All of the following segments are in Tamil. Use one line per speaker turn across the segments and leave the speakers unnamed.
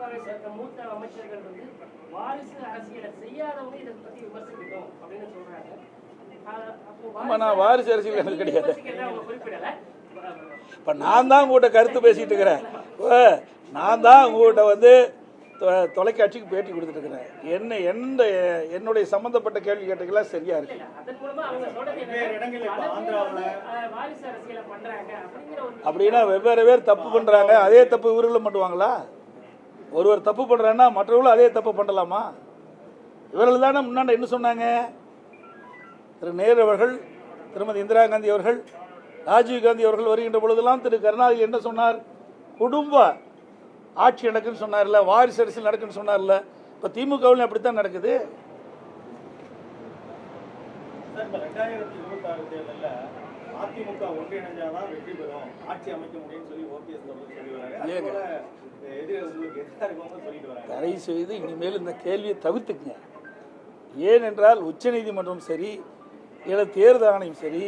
திமுகவை சேர்ந்த மூத்த அமைச்சர்கள் வந்து வாரிசு அரசியலை செய்யாதவங்க இதை பத்தி விமர்சிக்கணும் அப்படின்னு சொல்றாங்க.
நான் வாரிசு அரசியல் எனக்கு கிடையாது.
குறிப்பிடல.
இப்ப நான் தான் உங்கள்கிட்ட கருத்து பேசிட்டு இருக்கிறேன். நான் தான் உங்கள்கிட்ட வந்து தொலைக்காட்சிக்கு பேட்டி கொடுத்துட்டு இருக்கிறேன். என்னுடைய சம்பந்தப்பட்ட கேள்வி கேட்டீங்களா சரியா இருக்கு. அப்படின்னா வெவ்வேறு பேர் தப்பு பண்றாங்க, அதே தப்பு இவர்களும் பண்ணுவாங்களா? ஒருவர் தப்பு பண்றாங்கன்னா மற்றவர்களும் அதே தப்பு பண்ணலாமா? இவர்கள் தானே முன்னாடி என்ன சொன்னாங்க? திரு நேரு அவர்கள், திருமதி இந்திரா காந்தி அவர்கள், ராஜீவ் காந்தி அவர்கள் வருகின்ற பொழுதெல்லாம் திரு கருணாநிதி என்ன சொன்னார்? குடும்ப ஆட்சி நடக்குன்னு சொன்னார்ல, வாரிசு அரசியல் நடக்குன்னு சொன்னார்ல. இப்ப திமுகவில் அப்படித்தான் நடக்குது. தயவு செய்து இனிமேல் இந்த கேள்வியை தவிர்த்துக்குங்க. ஏனென்றால் உச்சநீதிமன்றம் சரி, தேர்தல் ஆணையம் சரி,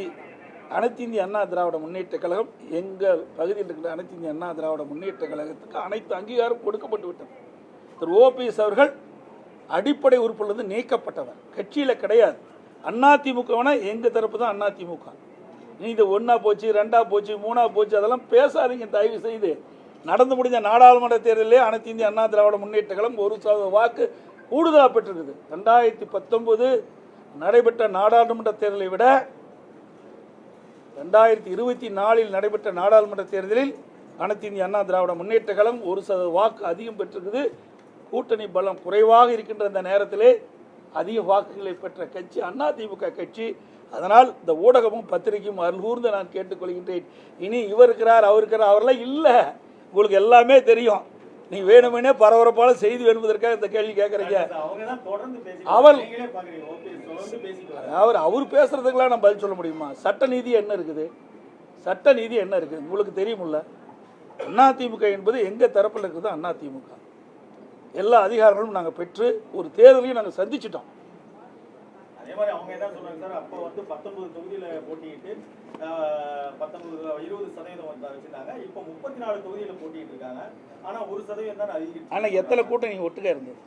அனைத்து இந்திய அண்ணா திராவிட முன்னேற்ற கழகம், எங்கள் பகுதியில் இருக்கிற அனைத்து இந்திய அண்ணா திராவிட முன்னேற்ற கழகத்துக்கு அனைத்து அங்கீகாரம் கொடுக்கப்பட்டு விட்டது. திரு ஓபிஎஸ் அவர்கள் அடிப்படை உறுப்பிலிருந்து நீக்கப்பட்டவர், கட்சியில் கிடையாது. அதிமுகனா எங்கள் தரப்பு தான் அதிமுக. இது ஒன்றா போச்சு, ரெண்டா போச்சு, மூணா போச்சு, அதெல்லாம் பேசாதீங்க தயவு செய்து. நடந்து முடிஞ்ச நாடாளுமன்ற தேர்தலிலே அனைத்து இந்திய அண்ணா திராவிட முன்னேற்ற கழகம் 1% வாக்கு கூடுதலாக பெற்றிருக்குது. 2019 நடைபெற்ற நாடாளுமன்ற தேர்தலை விட 2024 நடைபெற்ற நாடாளுமன்ற தேர்தலில் அனைத்து இந்திய அண்ணா திராவிட முன்னேற்ற கழகம் 1% வாக்கு அதிகம் பெற்றிருக்குது. கூட்டணி பலம் குறைவாக இருக்கின்ற இந்த நேரத்திலே அதிக வாக்குகளை பெற்ற கட்சி அதிமுக கட்சி. அதனால் இந்த ஊடகமும் பத்திரிகையும் அருள்கூர்ந்து நான் கேட்டுக்கொள்கின்றேன். இனி இவர் இருக்கிறார், அவர் இருக்கிறார், அவரெல்லாம் இல்லை. உங்களுக்கு எல்லாமே தெரியும். நீ வேணுமெனே பரபரப்பான செய்தி வேணுவதற்காக இந்த கேள்வி கேட்கறீங்க. அவர் பேசுறதுக்கெல்லாம் நான் பதில் சொல்ல முடியுமா? சட்ட நீதி என்ன இருக்குது? சட்ட நீதி என்ன இருக்குது உங்களுக்கு தெரியுமில்ல? அதிமுக என்பது எங்க தரப்பில் இருக்குது. அதிமுக எல்லா அதிகாரங்களும் நாங்கள் பெற்று ஒரு தேர்தலையும் நாங்கள் சந்திச்சிட்டோம்.
அதே மாதிரி அவங்க என்ன சொல்றாங்க சார், அப்போ வந்து 19 தொகுதியில போட்டிட்டு 20% வச்சிருந்தாங்க. இப்போ 34 தொகுதியில போட்டிட்டு இருக்காங்க. ஆனா 1% தான் அதிகம்.
ஆனா எத்தனை கூட்டணி ஒட்டுக்கா இருந்தது?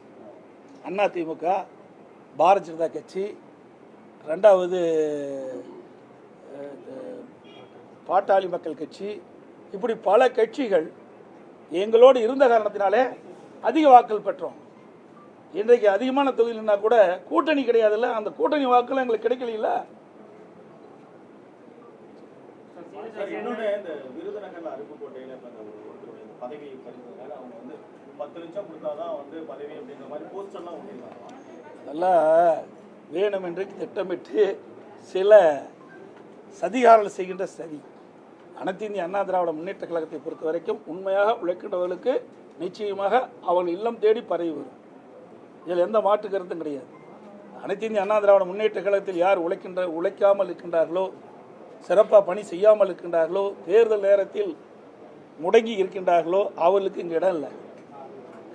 அதிமுக, பாரதிய ஜனதா கட்சி, ரெண்டாவது பாட்டாளி மக்கள் கட்சி, இப்படி பல கட்சிகள் எங்களோடு இருந்த காரணத்தினாலே அதிக வாக்குகள் பெற்றோம். இன்றைக்கு அதிகமான தொகுதியில்னா கூட கூட்டணி கிடையாதுல்ல, அந்த கூட்டணி வாக்குகள் எங்களுக்கு கிடைக்கல.
இன்னொன்று, இந்த விருதுநகர்ல அருப்புக்கோட்டையில பதவி பறிந்ததுனால அவங்க வந்து 10 லட்சம் கொடுத்தாதான் வந்து பதவி அப்படிங்கிற மாதிரி போஸ்டர்லாம் ஒட்டிருக்காங்க.
அதெல்லாம் வேணும் என்று திட்டமிட்டு சில சதிகாரங்கள் செய்கின்ற சதி. அனைத்து இந்திய அண்ணா திராவிட முன்னேற்ற கழகத்தை பொறுத்த வரைக்கும் உண்மையாக உழைக்கின்றவர்களுக்கு நிச்சயமாக அவர்கள் இல்லம் தேடி பரவி வரும். இதில் எந்த மாற்று கருத்தும் கிடையாது. அனைத்து இந்திய அண்ணா திராவிட முன்னேற்ற கழகத்தில் யார் உழைக்காமல் இருக்கின்றார்களோ, சிறப்பாக பணி செய்யாமல் இருக்கின்றார்களோ, தேர்தல் நேரத்தில் முடங்கி இருக்கின்றார்களோ அவர்களுக்கு இங்கே இடம் இல்லை.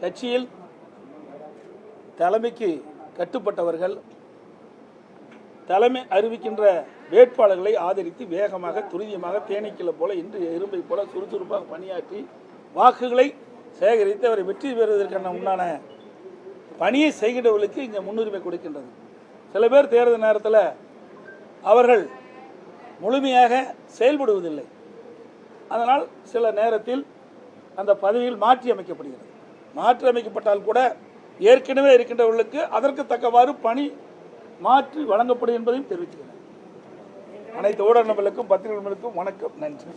கட்சியில் தலைமைக்கு கட்டுப்பட்டவர்கள் தலைமை அறிவிக்கின்ற வேட்பாளர்களை ஆதரித்து வேகமாக துரிதமாக தேனீக்களை போல இன்று எறும்பை போல சுறுசுறுப்பாக பணியாற்றி வாக்குகளை சேகரித்து அவரை வெற்றி பெறுவதற்கான உண்டான பணியை செய்கின்றவர்களுக்கு இங்கே முன்னுரிமை கொடுக்கின்றது. சில பேர் தேர்தல் நேரத்தில் அவர்கள் முழுமையாக செயல்படுவதில்லை. அதனால் சில நேரத்தில் அந்த பதவியில் மாற்றி அமைக்கப்படுகிறது. மாற்றி அமைக்கப்பட்டால் கூட ஏற்கனவே இருக்கின்றவர்களுக்கு அதற்கு தக்கவாறு பணி மாற்றி வழங்கப்படும் என்பதையும் தெரிவித்துக்கிறேன். அனைத்து ஊடகங்களுக்கும் பத்திரிகைகளுக்கும் வணக்கம், நன்றி.